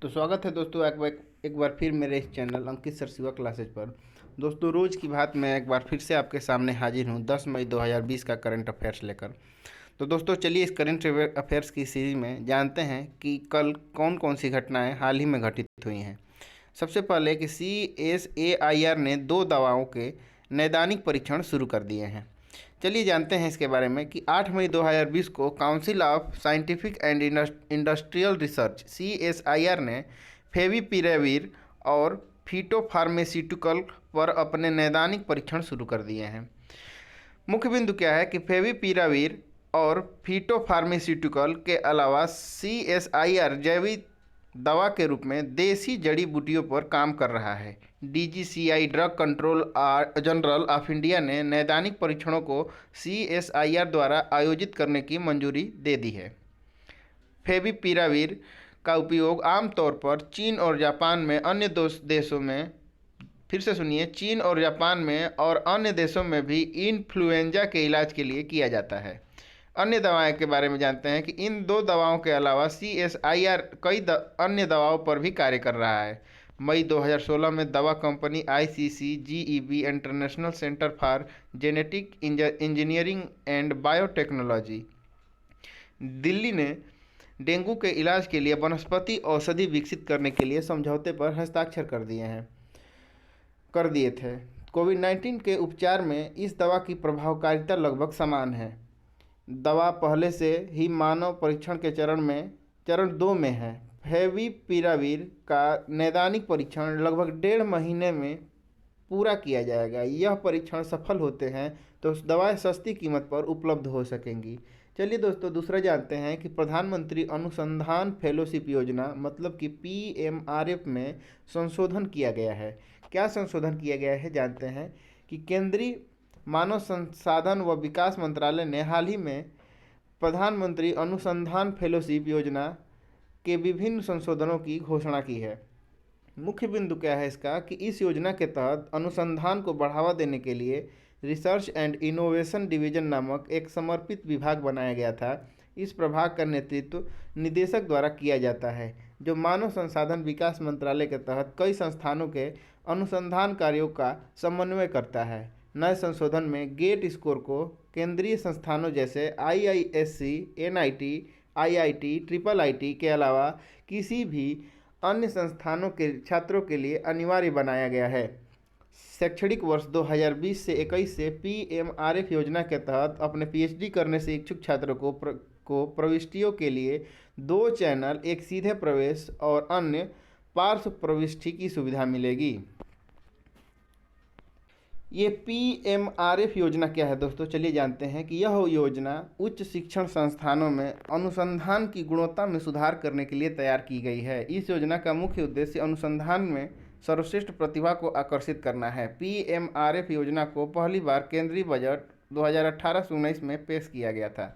तो स्वागत है दोस्तों एक बार फिर मेरे इस चैनल अंकित सर शिवा क्लासेज पर। दोस्तों रोज़ की बात मैं एक बार फिर से आपके सामने हाजिर हूँ 10 मई 2020 का करंट अफेयर्स लेकर। तो दोस्तों चलिए इस करंट अफेयर्स की सीरीज में जानते हैं कि कल कौन कौन सी घटनाएं हाल ही में घटित हुई हैं। सबसे पहले कि CSAIR ने 2 दवाओं के नैदानिक परीक्षण शुरू कर दिए हैं। चलिए जानते हैं इसके बारे में कि 8 मई 2020 को council of scientific and industrial research CSIR ने फेविपिराविर और फिटोफार्मास्यूटिकल पर अपने नैदानिक परीक्षण शुरू कर दिए हैं। मुख्य बिंदु क्या है कि फेविपिराविर और फिटोफार्मास्यूटिकल के अलावा CSIR जैविक दवा के रूप में देसी जड़ी बूटियों पर काम कर रहा है। DGCI drug control general of India ने नैदानिक परीक्षणों को CSIR द्वारा आयोजित करने की मंजूरी दे दी है। फेविपिराविर का उपयोग आमतौर पर चीन और जापान में अन्य देशों में चीन और जापान में और अन्य देशों में भी इन्फ्लुएंजा के इलाज के लिए किया जाता है। अन्य दवाएं के बारे में जानते हैं कि इन 2 दवाओं के अलावा CSIR कई अन्य दवाओं पर भी कार्य कर रहा है। मई 2016 में दवा company ICCGEB international centre for genetic engineering and biotechnology Delhi ने डेंगू के इलाज के लिए वनस्पति औषधि विकसित करने के लिए समझौते पर हस्ताक्षर कर दिए थे। कोविड-19 के उपचार में इस दवा की प्रभावकारिता लगभग समान है। दवा पहले से ही मानव परीक्षण के चरण 2 में है। फेविपिराविर का नैदानिक परीक्षण लगभग 1.5 महीने में पूरा किया जाएगा। यह परीक्षण सफल होते हैं तो दवाएं सस्ती कीमत पर उपलब्ध हो सकेंगी। चलिए दोस्तों दूसरा जानते हैं कि प्रधानमंत्री अनुसंधान फेलोशिप योजना मतलब कि PMRF में संशोधन किया गया है। क्या संशोधन किया गया है जानते हैं कि केंद्रीय मानव संसाधन व विकास मंत्रालय ने हाल ही में प्रधानमंत्री अनुसंधान फेलोशिप योजना के विभिन्न संशोधनों की घोषणा की है। मुख्य बिंदु क्या है इसका कि इस योजना के तहत अनुसंधान को बढ़ावा देने के लिए रिसर्च एंड इनोवेशन डिवीजन नामक एक समर्पित विभाग बनाया गया था। इस प्रभाग का नेतृत्व निदेशक द्वारा किया जाता है जो मानव संसाधन विकास मंत्रालय के तहत कई संस्थानों के अनुसंधान कार्यों का समन्वय करता है। नए संशोधन में गेट स्कोर को केंद्रीय संस्थानों जैसे IISc, NIT, IIT, IIIT के अलावा किसी भी अन्य संस्थानों के छात्रों के लिए अनिवार्य बनाया गया है। शैक्षणिक वर्ष 2020 से 21 से PMRF योजना के तहत अपने PhD करने से इच्छुक छात्रों को प्रविष्टियों के लिए 2 चैनल, एक सीधे प्रवेश और अन्य पार्श्व प्रविष्टि की सुविधा मिलेगी। ये PMRF योजना क्या है दोस्तों, चलिए जानते हैं कि यह योजना उच्च शिक्षण संस्थानों में अनुसंधान की गुणवत्ता में सुधार करने के लिए तैयार की गई है। इस योजना का मुख्य उद्देश्य अनुसंधान में सर्वश्रेष्ठ प्रतिभा को आकर्षित करना है। PMRF योजना को पहली बार केंद्रीय बजट 2018-19 में पेश किया गया था।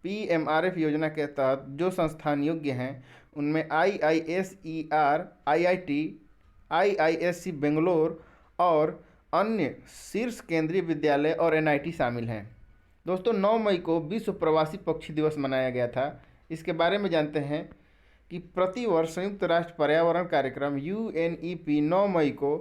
PMRF योजना के तहत जो संस्थान योग्य हैं उनमें IISER, IIT, IISc बेंगलोर और अन्य शीर्ष केंद्रीय विद्यालय और NIT शामिल हैं। दोस्तों 9 मई को विश्व प्रवासी पक्षी दिवस मनाया गया था। इसके बारे में जानते हैं कि प्रतिवर्ष संयुक्त राष्ट्र पर्यावरण कार्यक्रम UNEP 9 मई को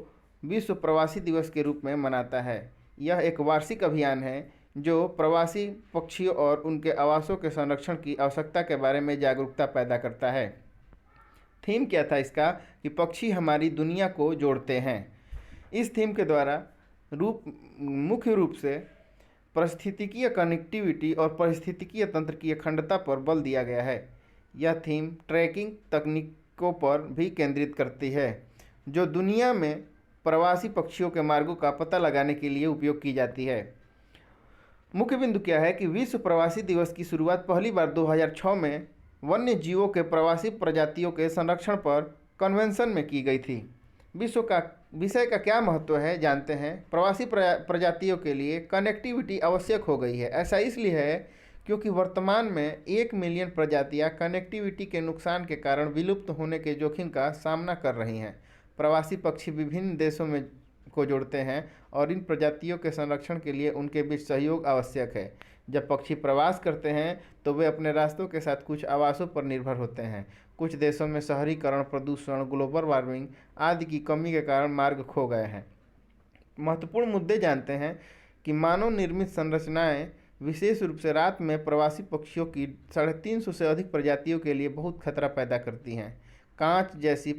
विश्व प्रवासी दिवस के रूप में मनाता है। यह एक वार्षिक अभियान है जो प्रवासी पक्षियों और उनके आवासों के संरक्षण की आवश्यकता के बारे में जागरूकता पैदा करता है। थीम क्या था इसका कि पक्षी हमारी दुनिया को जोड़ते हैं। इस थीम के द्वारा मुख्य रूप से पारिस्थितिकीय कनेक्टिविटी और पारिस्थितिकीय तंत्र की अखंडता पर बल दिया गया है। यह थीम ट्रैकिंग तकनीकों पर भी केंद्रित करती है जो दुनिया में प्रवासी पक्षियों के मार्गों का पता लगाने के लिए उपयोग की जाती है। मुख्य बिंदु क्या है कि विश्व प्रवासी दिवस की शुरुआत पहली बार 2006 में वन्य जीवों के प्रवासी प्रजातियों के संरक्षण पर कन्वेंशन में की गई थी। विषय का क्या महत्व है जानते हैं। प्रवासी प्रजातियों के लिए कनेक्टिविटी आवश्यक हो गई है। ऐसा इसलिए है क्योंकि वर्तमान में 1 मिलियन प्रजातियां कनेक्टिविटी के नुकसान के कारण विलुप्त होने के जोखिम का सामना कर रही हैं। प्रवासी पक्षी विभिन्न देशों में को जोड़ते हैं और इन प्रजातियों के संरक्षण के लिए उनके बीच सहयोग आवश्यक है। जब पक्षी प्रवास करते हैं तो वे अपने रास्तों के साथ कुछ आवासों पर निर्भर होते हैं। कुछ देशों में शहरीकरण, प्रदूषण, ग्लोबल वार्मिंग आदि की कमी के कारण मार्ग खो गए हैं। महत्वपूर्ण मुद्दे जानते हैं कि मानव निर्मित संरचनाएं विशेष रूप से रात में प्रवासी पक्षियों की 350 से अधिक प्रजातियों के लिए बहुत खतरा पैदा करती हैं। कांच जैसी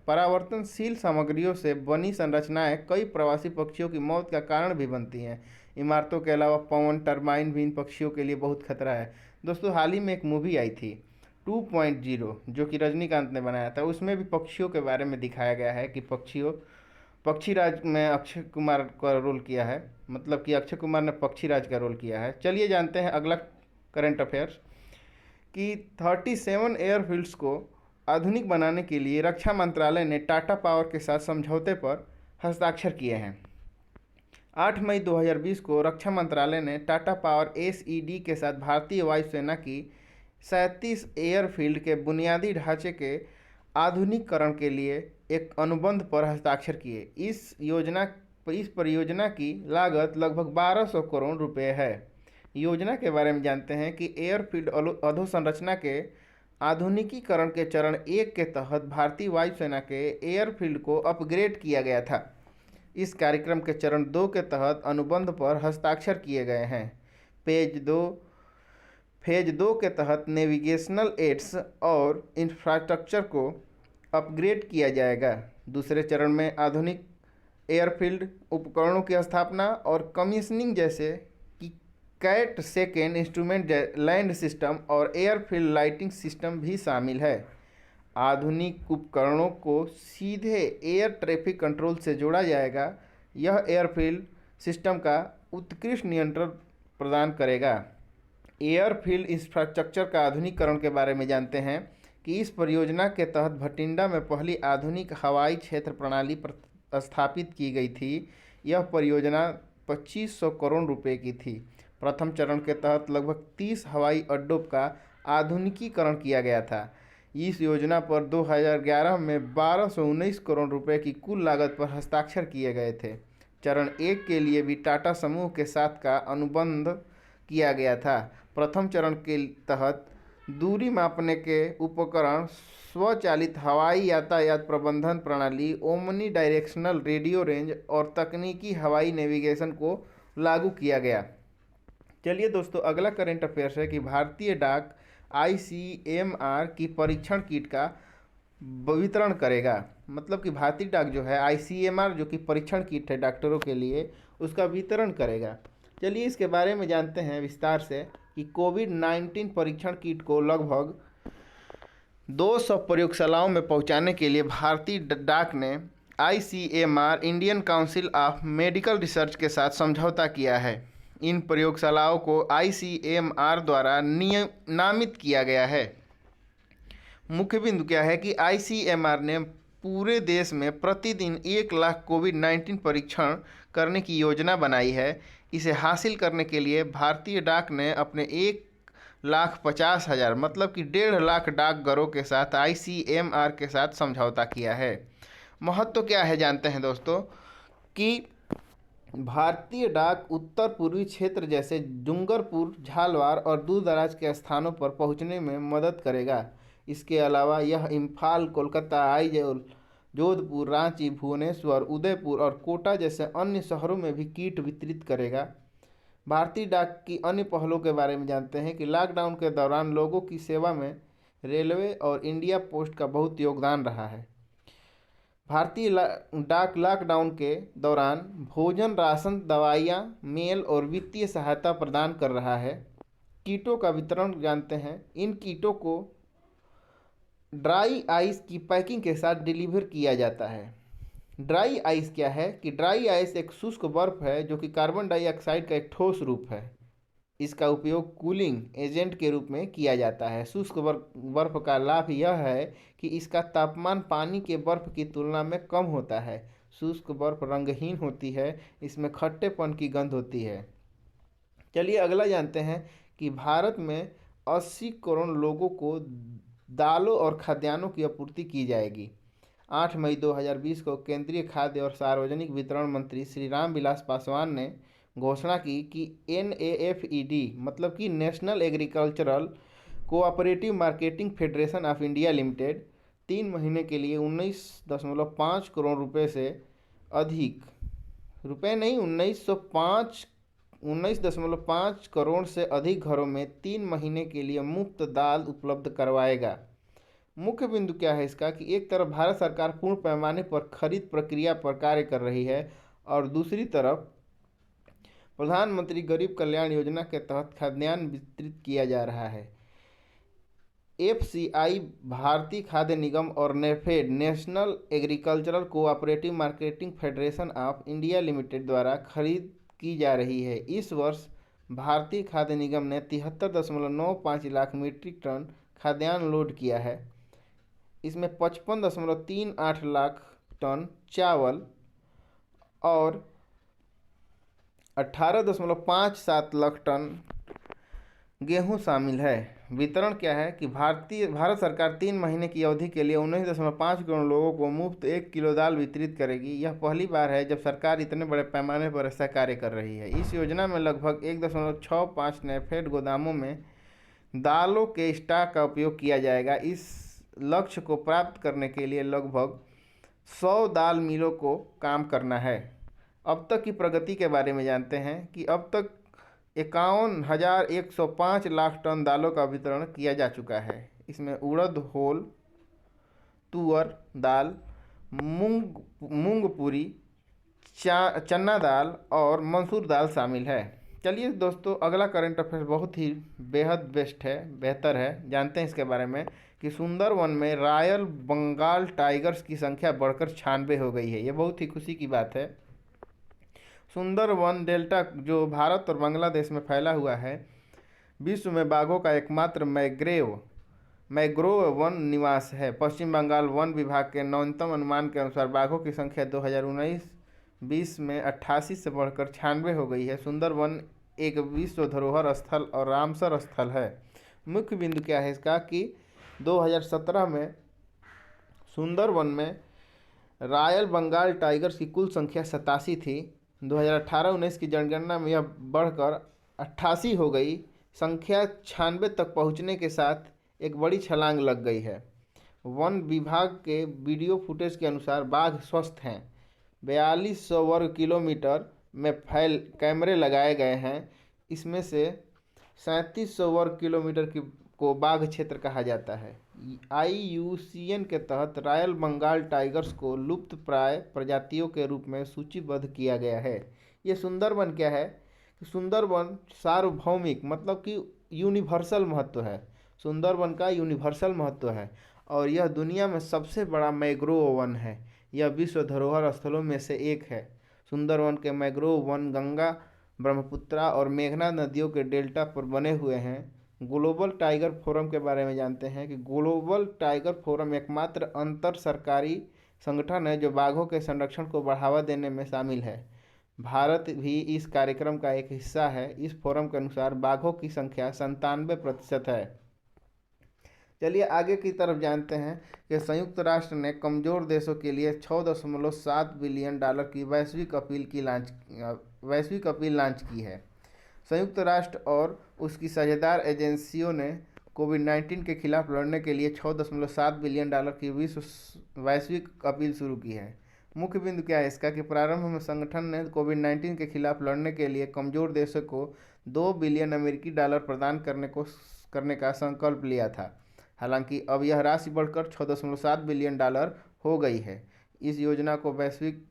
परावर्तनशील सामग्रियों से बनी संरचनाएं कई प्रवासी पक्षियों की मौत का कारण भी बनती हैं। इमारतों के अलावा पवन टरबाइन भी इन पक्षियों के लिए बहुत खतरा है। दोस्तों, हाल ही में एक मूवी आई थी 2.0 जो कि रजनीकांत ने बनाया था। उसमें भी पक्षियों के बारे में दिखाया गया है कि पक्षीराज में अक्षय कुमार का रोल किया है, मतलब कि अक्षय कुमार ने पक्षीराज का रोल किया है। चलिए जानते हैं अगला करंट अफेयर्स कि 37 एयरफील्ड्स को आधुनिक बनाने के लिए रक्षा मंत्रालय ने टाटा पावर के साथ समझौते पर हस्ताक्षर किए हैं। 8 मई 2020 को रक्षा मंत्रालय ने टाटा पावर SED के साथ भारतीय वायुसेना की 37 एयरफील्ड के बुनियादी ढांचे के आधुनिकीकरण के लिए एक अनुबंध पर हस्ताक्षर किए। इस परियोजना की लागत लगभग 1200 करोड़ रुपए है। योजना के बारे में जानते हैं कि एयरफील्ड अधोसंरचना के आधुनिकीकरण के चरण 1 के तहत भारतीय वायुसेना के एयरफील्ड को अपग्रेड किया गया था। इस कार्यक्रम के चरण 2 के तहत अनुबंध पर हस्ताक्षर किए गए हैं। फेज 2 के तहत नेविगेशनल एड्स और इंफ्रास्ट्रक्चर को अपग्रेड किया जाएगा। दूसरे चरण में आधुनिक एयरफील्ड उपकरणों की स्थापना और कमीशनिंग जैसे कि CAT second instrument land system और एयरफील्ड लाइटिंग सिस्टम भी शामिल है। आधुनिक उपकरणों को सीधे एयर ट्रैफिक कंट्रोल से जोड़ा जाएगा। यह एयरफील्ड सिस्टम का उत्कृष्ट नियंत्रण प्रदान करेगा। एयरफील्ड इंफ्रास्ट्रक्चर का आधुनिकीकरण के बारे में जानते हैं कि इस परियोजना के तहत भटिंडा में पहली आधुनिक हवाई क्षेत्र प्रणाली स्थापित की गई थी। यह परियोजना 2500 करोड़ रुपए की थी। प्रथम चरण के तहत लगभग 30 हवाई अड्डों का आधुनिकीकरण किया गया था। इस योजना पर 2011 में 1219 करोड़ रुपए की कुल लागत पर हस्ताक्षर किए गए थे। चरण 1 के लिए भी टाटा समूह के साथ का अनुबंध किया गया था। प्रथम चरण के तहत दूरी मापने के उपकरण, स्वचालित हवाई यातायात प्रबंधन प्रणाली, ओमनी डायरेक्शनल रेडियो रेंज और तकनीकी हवाई नेविगेशन को लागू किया गया। चलिए दोस्तों, अगला करंट अफेयर्स है कि भारतीय डाक ICMR की परीक्षण किट का वितरण करेगा। मतलब कि भारतीय डाक जो है ICMR जो कि परीक्षण किट है डॉक्टरों के लिए, उसका वितरण करेगा। चलिए इसके बारे में जानते हैं विस्तार से कि कोविड-19 परीक्षण किट को लगभग 200 प्रयोगशालाओं में पहुंचाने के लिए भारतीय डाक ने ICMR Indian council of medical research के साथ समझौता किया है। इन प्रयोगशालाओं को ICMR द्वारा नामित किया गया है। मुख्य बिंदु क्या है कि ICMR ने पूरे देश में प्रतिदिन 1 लाख कोविड-19 परीक्षण करने की योजना बनाई है। इसे हासिल करने के लिए भारतीय डाक ने अपने 1,50,000 मतलब कि 1.5 लाख डाकघरों के साथ ICMR के साथ समझौता किया है। महत्व क्या है जानते हैं दोस्तों कि भारतीय डाक उत्तर पूर्वी क्षेत्र जैसे डूंगरपुर, झालवाड़ और दूर दराज के स्थानों पर पहुंचने में मदद करेगा। इसके अलावा यह इम्फाल, कोलकाता, आइजोल, जोधपुर, रांची, भुवनेश्वर, उदयपुर और कोटा जैसे अन्य शहरों में भी किट वितरित करेगा। भारतीय डाक की अन्य पहलों के बारे में जानते हैं कि लॉकडाउन के दौरान लोगों की सेवा में रेलवे और इंडिया पोस्ट का बहुत योगदान रहा है। भारतीय डाक लॉकडाउन के दौरान भोजन, राशन, दवाइयाँ, मेल और वित्तीय सहायता प्रदान कर रहा है। किटों का वितरण जानते हैं। इन किटों को ड्राई आइस की पैकिंग के साथ डिलीवर किया जाता है। ड्राई आइस क्या है कि ड्राई आइस एक शुष्क बर्फ है जो कि कार्बन डाइऑक्साइड का एक ठोस रूप है। इसका उपयोग कूलिंग एजेंट के रूप में किया जाता है। शुष्क बर्फ का लाभ यह है कि इसका तापमान पानी के बर्फ की तुलना में कम होता है। शुष्क बर्फ रंगहीन होती है, इसमें खट्टेपन की गंध होती है। चलिए अगला जानते हैं कि भारत में 80 करोड़ लोगों को दालों और खाद्यान्नों की आपूर्ति की जाएगी। 8 मई 2020 को केंद्रीय खाद्य और सार्वजनिक वितरण मंत्री श्री रामविलास पासवान ने घोषणा की कि NAFED मतलब कि national agricultural cooperative marketing federation of India limited 3 महीने के लिए 19.5 करोड़ रुपए से अधिक, रुपए नहीं, 19.5 करोड़ से अधिक घरों में 3 महीने के लिए मुफ्त दाल उपलब्ध करवाएगा। मुख्य बिंदु क्या है इसका कि एक तरफ भारत सरकार पूर्ण पैमाने पर खरीद प्रक्रिया पर कार्य कर रही है और दूसरी तरफ प्रधानमंत्री गरीब कल्याण योजना के तहत खाद्यान्न वितरित किया जा रहा है। एफसीआई, भारतीय खाद्य निगम और NAFED, national agricultural cooperative marketing federation of India limited द्वारा खरीद की जा रही है। इस वर्ष भारतीय खाद्य निगम ने 73.95 लाख मीट्रिक टन खाद्यान्न लोड किया है। इसमें 55.38 लाख टन चावल और 18.57 लाख टन गेहूं शामिल है। वितरण क्या है कि भारत सरकार 3 महीने की अवधि के लिए 19.5 करोड़ लोगों को मुफ्त 1 किलो दाल वितरित करेगी। यह पहली बार है जब सरकार इतने बड़े पैमाने पर ऐसा कार्य कर रही है। इस योजना में लगभग 1.65 नेफेड गोदामों में दालों के स्टॉक का उपयोग किया जाएगा। इस लक्ष्य को प्राप्त करने के लिए लगभग 100 दाल मिलों को काम करना है। अब तक की प्रगति के बारे में जानते हैं कि अब तक 51,105 लाख टन दालों का वितरण किया जा चुका है। इसमें उड़द, होल, तुअर दाल, मूंगपुरी, चना दाल और मसूर दाल शामिल है। चलिए दोस्तों, अगला करंट अफेयर बहुत ही बेहद बेहतर है। जानते हैं इसके बारे में कि सुंदरवन में रॉयल बंगाल टाइगर्स की संख्या बढ़कर 96 हो गई है। ये बहुत ही खुशी की बात है। सुंदरवन डेल्टा जो भारत और बांग्लादेश में फैला हुआ है, विश्व में बाघों का एकमात्र मैग्रोव वन निवास है। पश्चिम बंगाल वन विभाग के नवीनतम अनुमान के अनुसार बाघों की संख्या 2019-20 में 88 से बढ़कर 96 हो गई है। सुंदरवन एक विश्व धरोहर स्थल और रामसर स्थल है। मुख्य बिंदु क्या है इसका कि 2017 में सुंदरवन में रॉयल बंगाल टाइगर्स की कुल संख्या 87 थी। 2018-19 की जनगणना में यह बढ़कर 88 हो गई। संख्या 96 तक पहुंचने के साथ एक बड़ी छलांग लग गई है। वन विभाग के वीडियो फुटेज के अनुसार बाघ स्वस्थ हैं। 4200 वर्ग किलोमीटर में फैल कैमरे लगाए गए हैं। इसमें से 3700 वर्ग किलोमीटर को बाघ क्षेत्र कहा जाता है। IUCN के तहत रॉयल बंगाल टाइगर्स को लुप्त प्राय प्रजातियों के रूप में सूचीबद्ध किया गया है। ये सुंदरवन क्या है कि सुंदरवन सार्वभौमिक मतलब कि यूनिवर्सल महत्व है। सुंदरवन का यूनिवर्सल महत्व है और यह दुनिया में सबसे बड़ा मैंग्रोव वन है। यह विश्व धरोहर स्थलों में से एक है। सुंदरवन के मैंग्रोव वन गंगा, ब्रह्मपुत्रा और मेघना नदियों के डेल्टा पर बने हुए हैं। ग्लोबल टाइगर फोरम के बारे में जानते हैं कि ग्लोबल टाइगर फोरम एकमात्र अंतर सरकारी संगठन है जो बाघों के संरक्षण को बढ़ावा देने में शामिल है। भारत भी इस कार्यक्रम का एक हिस्सा है। इस फोरम के अनुसार बाघों की संख्या 97% है। चलिए आगे की तरफ जानते हैं कि संयुक्त राष्ट्र ने कमज़ोर देशों के लिए $6.7 बिलियन की वैश्विक अपील लॉन्च की है। संयुक्त राष्ट्र और उसकी साझेदार एजेंसियों ने कोविड-19 के खिलाफ लड़ने के लिए $6.7 बिलियन की वैश्विक अपील शुरू की है। मुख्य बिंदु क्या है इसका कि प्रारंभ में संगठन ने कोविड-19 के खिलाफ लड़ने के लिए कमज़ोर देशों को $2 बिलियन प्रदान करने का संकल्प लिया था। हालांकि अब यह राशि बढ़कर $6.7 बिलियन हो गई है। इस योजना को वैश्विक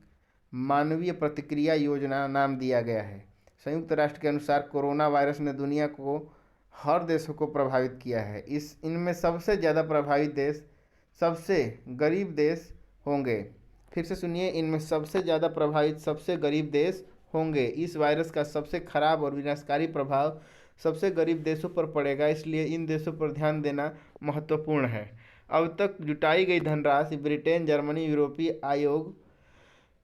मानवीय प्रतिक्रिया योजना नाम दिया गया है। संयुक्त राष्ट्र के अनुसार कोरोना वायरस ने दुनिया को हर देशों को प्रभावित किया है। इनमें सबसे ज़्यादा प्रभावित देश सबसे गरीब देश होंगे। फिर से सुनिए, इनमें सबसे ज़्यादा प्रभावित सबसे गरीब देश होंगे। इस वायरस का सबसे खराब और विनाशकारी प्रभाव सबसे गरीब देशों पर पड़ेगा, इसलिए इन देशों पर ध्यान देना महत्वपूर्ण है। अब तक जुटाई गई धनराशि ब्रिटेन, जर्मनी, यूरोपीय आयोग,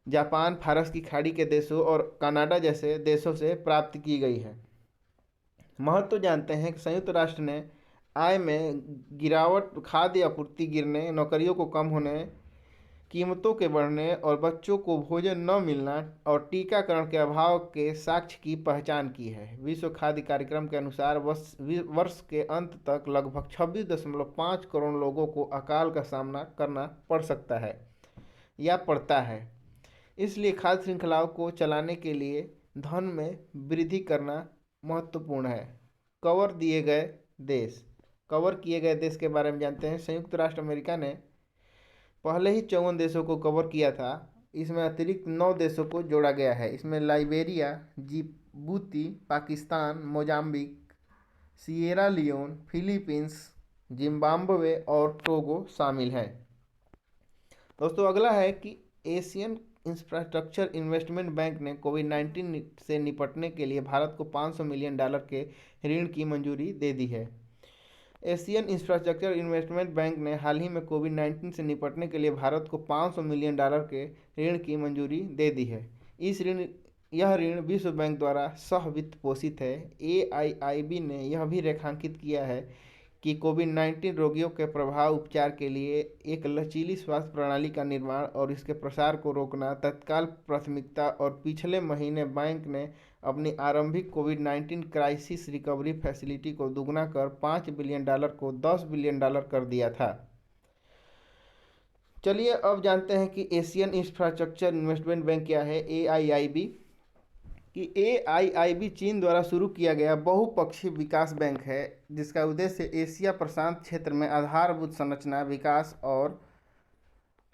जापान, फारस की खाड़ी के देशों और कनाडा जैसे देशों से प्राप्त की गई है। महत्व जानते हैं कि संयुक्त राष्ट्र ने आय में गिरावट, खाद्य आपूर्ति गिरने, नौकरियों को कम होने कीमतों के बढ़ने और बच्चों को भोजन न मिलना और टीकाकरण के अभाव के साक्ष्य की पहचान की है। विश्व खाद्य कार्यक्रम के अनुसार वर्ष के अंत तक लगभग 26.5 करोड़ लोगों को अकाल का सामना करना पड़ सकता है या पड़ता है। इसलिए खाद्य श्रृंखलाओं को चलाने के लिए धन में वृद्धि करना महत्वपूर्ण है। कवर दिए गए देश कवर किए गए देश के बारे में जानते हैं। संयुक्त राष्ट्र अमेरिका ने पहले ही 54 देशों को कवर किया था। इसमें अतिरिक्त 9 देशों को जोड़ा गया है। इसमें Liberia, Djibouti, Pakistan, Mozambique, Sierra Leone, Philippines, Zimbabwe और टोगो शामिल हैं। दोस्तों अगला है कि एशियन इंफ्रास्ट्रक्चर इन्वेस्टमेंट बैंक ने कोविड-19 से निपटने के लिए भारत को $500 मिलियन के ऋण की मंजूरी दे दी है। एशियन इंफ्रास्ट्रक्चर इन्वेस्टमेंट बैंक ने हाल ही में कोविड-19 से निपटने के लिए भारत को $500 मिलियन के ऋण की मंजूरी दे दी है। यह ऋण विश्व बैंक द्वारा सह वित्त पोषित है। AIIB ने यह भी रेखांकित किया है कि कोविड-19 रोगियों के प्रभाव उपचार के लिए एक लचीली स्वास्थ्य प्रणाली का निर्माण और इसके प्रसार को रोकना तत्काल प्राथमिकता और पिछले महीने बैंक ने अपनी आरंभिक कोविड-19 क्राइसिस रिकवरी फैसिलिटी को दुगना कर $5 बिलियन को $10 बिलियन कर दिया था। चलिए अब जानते हैं कि एशियन इंफ्रास्ट्रक्चर इन्वेस्टमेंट बैंक क्या है। AIIB कि AIIB चीन द्वारा शुरू किया गया बहुपक्षीय विकास बैंक है, जिसका उद्देश्य एशिया प्रशांत क्षेत्र में आधारभूत संरचना विकास और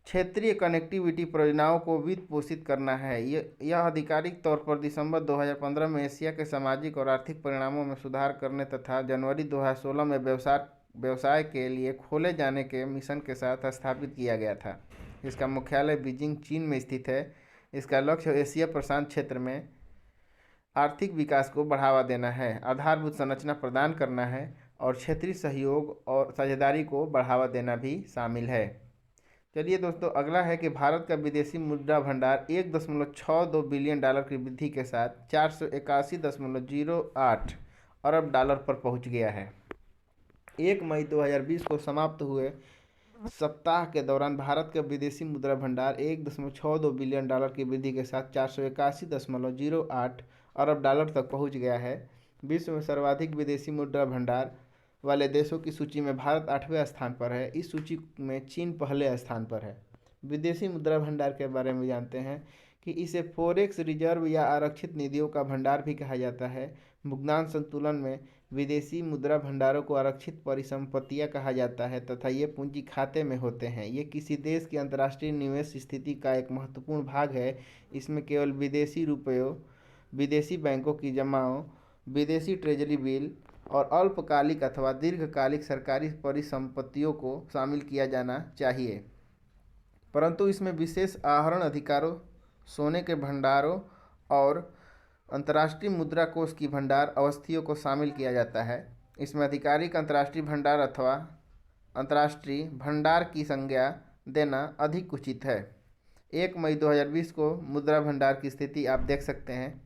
क्षेत्रीय कनेक्टिविटी परियोजनाओं को वित्त पोषित करना है। यह आधिकारिक तौर पर दिसंबर 2015 में एशिया के सामाजिक और आर्थिक परिणामों में सुधार करने तथा जनवरी 2016 में व्यवसाय के लिए खोले जाने के मिशन के साथ स्थापित किया गया था। इसका मुख्यालय बीजिंग, चीन में स्थित है। इसका लक्ष्य एशिया प्रशांत क्षेत्र में आर्थिक विकास को बढ़ावा देना है, आधारभूत संरचना प्रदान करना है और क्षेत्रीय सहयोग और साझेदारी को बढ़ावा देना भी शामिल है। चलिए दोस्तों अगला है कि भारत का विदेशी मुद्रा भंडार $1.62 बिलियन की वृद्धि के साथ 481.08 अरब डॉलर पर पहुंच गया है। 1 मई 2020 को समाप्त हुए सप्ताह के दौरान भारत का विदेशी मुद्रा भंडार $1.62 बिलियन की वृद्धि के साथ 481.08 अरब डॉलर तक पहुंच गया है। विश्व में सर्वाधिक विदेशी मुद्रा भंडार वाले देशों की सूची में भारत 8वें स्थान पर है। इस सूची में चीन पहले स्थान पर है। विदेशी मुद्रा भंडार के बारे में जानते हैं कि इसे फॉरेक्स रिजर्व या आरक्षित निधियों का भंडार भी कहा जाता है। भुगतान संतुलन में विदेशी मुद्रा भंडारों को आरक्षित परिसंपत्तियां कहा जाता है तथा ये पूंजी खाते में होते हैं। ये किसी देश की अंतर्राष्ट्रीय निवेश स्थिति का एक महत्वपूर्ण भाग है। इसमें केवल विदेशी रुपयों, विदेशी बैंकों की जमाओं, विदेशी ट्रेजरी बिल और अल्पकालिक अथवा दीर्घकालिक सरकारी परिसंपत्तियों को शामिल किया जाना चाहिए, परंतु इसमें विशेष आहरण अधिकारों, सोने के भंडारों और अंतर्राष्ट्रीय मुद्रा कोष की भंडार अवस्थियों को शामिल किया जाता है। इसमें आधिकारिक अंतर्राष्ट्रीय भंडार अथवा अंतर्राष्ट्रीय भंडार की संज्ञा देना अधिक उचित है। 1 मई 2020 को मुद्रा भंडार की स्थिति आप देख सकते हैं।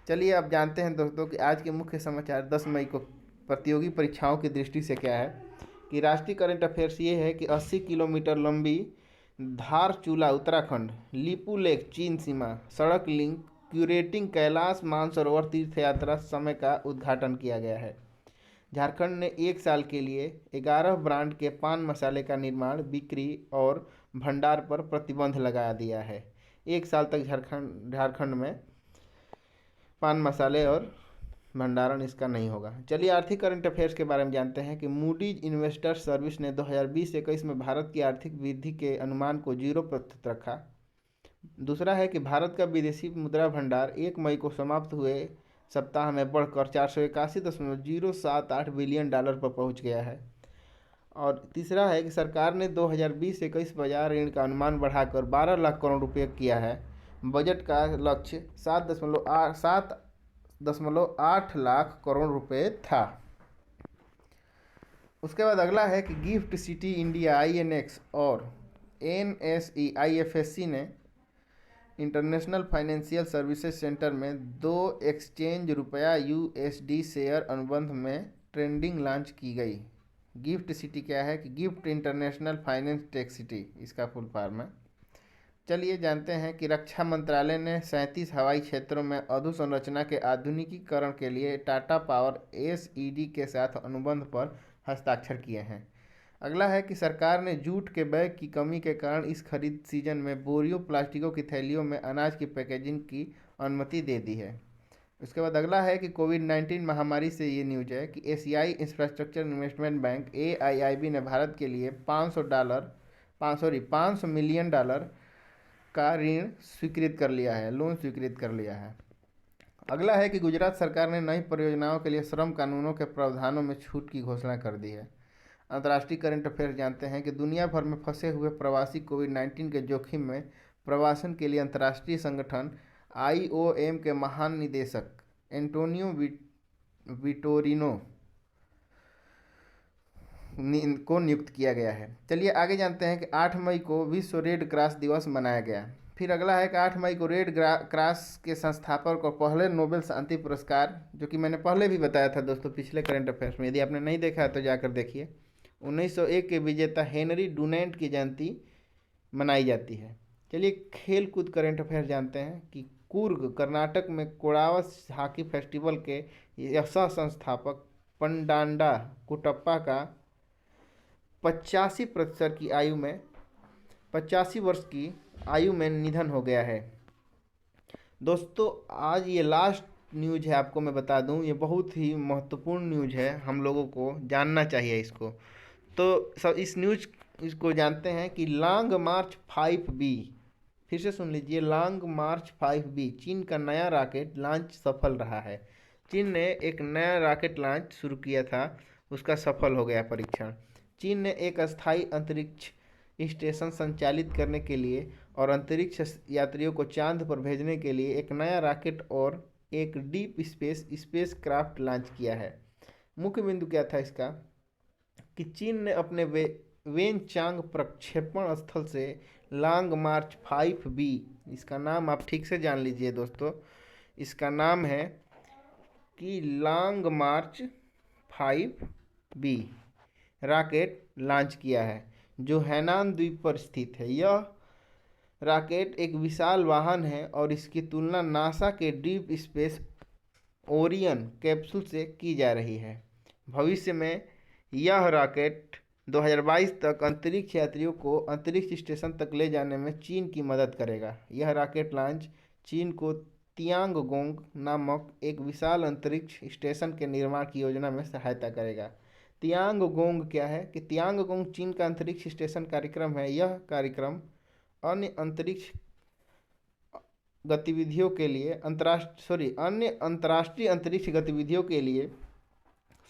चलिए अब जानते हैं दोस्तों कि आज के मुख्य समाचार 10 मई को प्रतियोगी परीक्षाओं की दृष्टि से क्या है। कि राष्ट्रीय करंट अफेयर्स ये है कि 80 किलोमीटर लंबी धारचूला उत्तराखंड, लिपू लेक चीन सीमा सड़क लिंक क्यूरेटिंग कैलाश मानसरोवर तीर्थ यात्रा समय का उद्घाटन किया गया है। झारखंड ने 1 साल के लिए 11 ब्रांड के पान मसाले का निर्माण, बिक्री और भंडार पर प्रतिबंध लगा दिया है। 1 साल तक झारखंड में पान मसाले और भंडारण इसका नहीं होगा। चलिए आर्थिक करंट अफेयर्स के बारे में जानते हैं कि मूडीज इन्वेस्टर्स सर्विस ने 2020-21 में भारत की आर्थिक वृद्धि के अनुमान को 0% रखा। दूसरा है कि भारत का विदेशी मुद्रा भंडार 1 मई को समाप्त हुए सप्ताह में बढ़कर $481.078 बिलियन पर पहुंच गया है। और तीसरा है कि सरकार ने 2020-21 बाजार ऋण का अनुमान बढ़ाकर 12 लाख करोड़ रुपये किया है। बजट का लक्ष्य 7.8 लाख करोड़ रुपए था। उसके बाद अगला है कि गिफ्ट सिटी इंडिया INX और NSE IFSC ने इंटरनेशनल फाइनेंशियल सर्विसेज सेंटर में 2 एक्सचेंज रुपया USD शेयर अनुबंध में ट्रेडिंग लॉन्च की गई। गिफ्ट सिटी क्या है कि gift international finance tech city इसका फुल फॉर्म है। चलिए जानते हैं कि रक्षा मंत्रालय ने 37 हवाई क्षेत्रों में अधोसंरचना के आधुनिकीकरण के लिए टाटा पावर एसईडी के साथ अनुबंध पर हस्ताक्षर किए हैं। अगला है कि सरकार ने जूट के बैग की कमी के कारण इस खरीद सीजन में बोरियों प्लास्टिकों की थैलियों में अनाज की पैकेजिंग की अनुमति दे दी है। उसके बाद अगला है कि कोविड-19 महामारी से ये न्यूज है कि एशियाई इंफ्रास्ट्रक्चर इन्वेस्टमेंट बैंक एआईआईबी ने भारत के लिए $500 मिलियन का ऋण स्वीकृत कर लिया है, लोन स्वीकृत कर लिया है। अगला है कि गुजरात सरकार ने नई परियोजनाओं के लिए श्रम कानूनों के प्रावधानों में छूट की घोषणा कर दी है। अंतर्राष्ट्रीय करंट अफेयर जानते हैं कि दुनिया भर में फंसे हुए प्रवासी कोविड-19 के जोखिम में प्रवासन के लिए अंतर्राष्ट्रीय संगठन आईओएम के महान निदेशक एंटोनियो विटोरिनो को नियुक्त किया गया है। चलिए आगे जानते हैं कि 8 मई को विश्व रेड क्रॉस दिवस मनाया गया। फिर अगला है कि 8 मई को रेड क्रॉस के संस्थापक और पहले नोबेल शांति पुरस्कार, जो कि मैंने पहले भी बताया था दोस्तों पिछले करंट अफेयर्स में, यदि आपने नहीं देखा है तो जाकर देखिए, 1901 के विजेता हेनरी डुनेंट की जयंती मनाई जाती है। चलिए खेल कूद करंट अफेयर जानते हैं कि कुर्ग कर्नाटक में कोड़ावस हॉकी फेस्टिवल के सह संस्थापक पंडांडा कुटप्पा का 85 वर्ष की आयु में निधन हो गया है। दोस्तों आज ये लास्ट न्यूज है, आपको मैं बता दूं, ये बहुत ही महत्वपूर्ण न्यूज है, हम लोगों को जानना चाहिए इसको। तो सब इस न्यूज इसको जानते हैं कि लॉन्ग मार्च 5B, फिर से सुन लीजिए, लॉन्ग मार्च 5B चीन का नया रॉकेट लॉन्च सफल रहा है। चीन ने एक नया रॉकेट लॉन्च शुरू किया था, उसका सफल हो गया परीक्षण। चीन ने एक अस्थायी अंतरिक्ष स्टेशन संचालित करने के लिए और अंतरिक्ष यात्रियों को चांद पर भेजने के लिए एक नया रॉकेट और एक डीप स्पेस क्राफ्ट लॉन्च किया है। मुख्य बिंदु क्या था इसका कि चीन ने अपने वेनचांग प्रक्षेपण स्थल से लॉन्ग मार्च 5B, इसका नाम आप ठीक से जान लीजिए दोस्तों, इसका नाम है कि लॉन्ग मार्च 5B रॉकेट लॉन्च किया है, जो हैनान द्वीप पर स्थित है। यह रॉकेट एक विशाल वाहन है और इसकी तुलना नासा के डीप स्पेस ओरियन कैप्सूल से की जा रही है। भविष्य में यह रॉकेट 2022 तक अंतरिक्ष यात्रियों को अंतरिक्ष स्टेशन तक ले जाने में चीन की मदद करेगा। यह रॉकेट लॉन्च चीन को तियांगगोंग नामक एक विशाल अंतरिक्ष स्टेशन के निर्माण की योजना में सहायता करेगा। तियांगगोंग क्या है कि तियांगगोंग चीन का अंतरिक्ष स्टेशन कार्यक्रम है। यह कार्यक्रम अन्य अंतरिक्ष गतिविधियों के लिए अन्य अंतर्राष्ट्रीय अंतरिक्ष गतिविधियों के लिए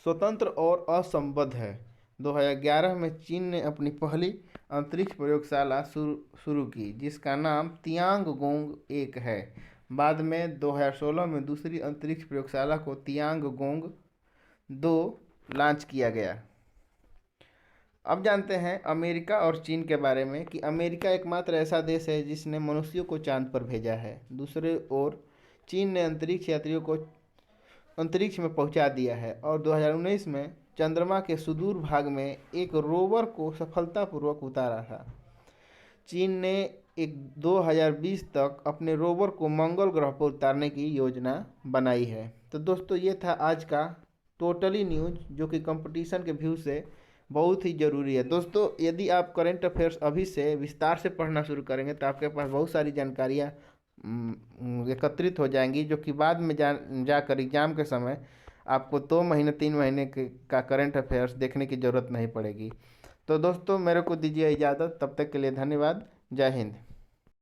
स्वतंत्र और असंबद्ध है। 2011 में चीन ने अपनी पहली अंतरिक्ष प्रयोगशाला शुरू की, जिसका नाम तियांगगोंग 1 है। बाद में 2016 में दूसरी अंतरिक्ष प्रयोगशाला को तियांगगोंग 2 लॉन्च किया गया। अब जानते हैं अमेरिका और चीन के बारे में कि अमेरिका एकमात्र ऐसा देश है जिसने मनुष्यों को चांद पर भेजा है। दूसरे ओर चीन ने अंतरिक्ष यात्रियों को अंतरिक्ष में पहुंचा दिया है और 2019 में चंद्रमा के सुदूर भाग में एक रोवर को सफलतापूर्वक उतारा था। चीन ने 2020 तक अपने रोवर को मंगल ग्रह पर उतारने की योजना बनाई है। तो दोस्तों ये था आज का टोटली न्यूज, जो कि कंपटीशन के व्यू से बहुत ही ज़रूरी है। दोस्तों यदि आप करंट अफेयर्स अभी से विस्तार से पढ़ना शुरू करेंगे तो आपके पास बहुत सारी जानकारियाँ एकत्रित हो जाएंगी, जो कि बाद में जाकर एग्ज़ाम के समय आपको 2 महीने 3 महीने का करंट अफेयर्स देखने की ज़रूरत नहीं पड़ेगी। तो दोस्तों मेरे को दीजिए इजाज़त, तब तक के लिए धन्यवाद। जय हिंद।